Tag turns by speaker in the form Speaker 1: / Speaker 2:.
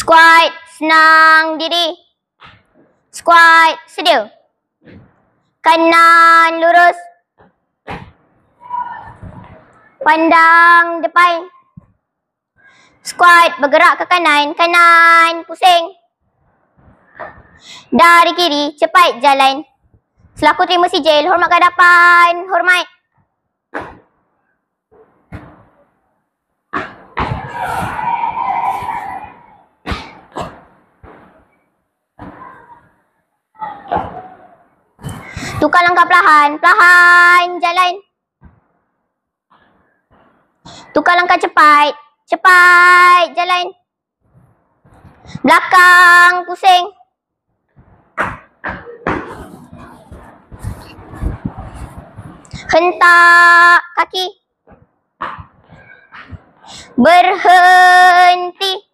Speaker 1: Squat, senang diri. Squat, sedia. Kanan lurus. Pandang depan. Squat, bergerak ke kanan. Kanan, pusing. Dari kiri, cepat jalan. Selaku terima sijil, hormat ke hadapan. Hormat. Tukar langkah perlahan. Perlahan jalan. Tukar langkah cepat. Cepat jalan. Belakang pusing. Hentak kaki. Berhenti.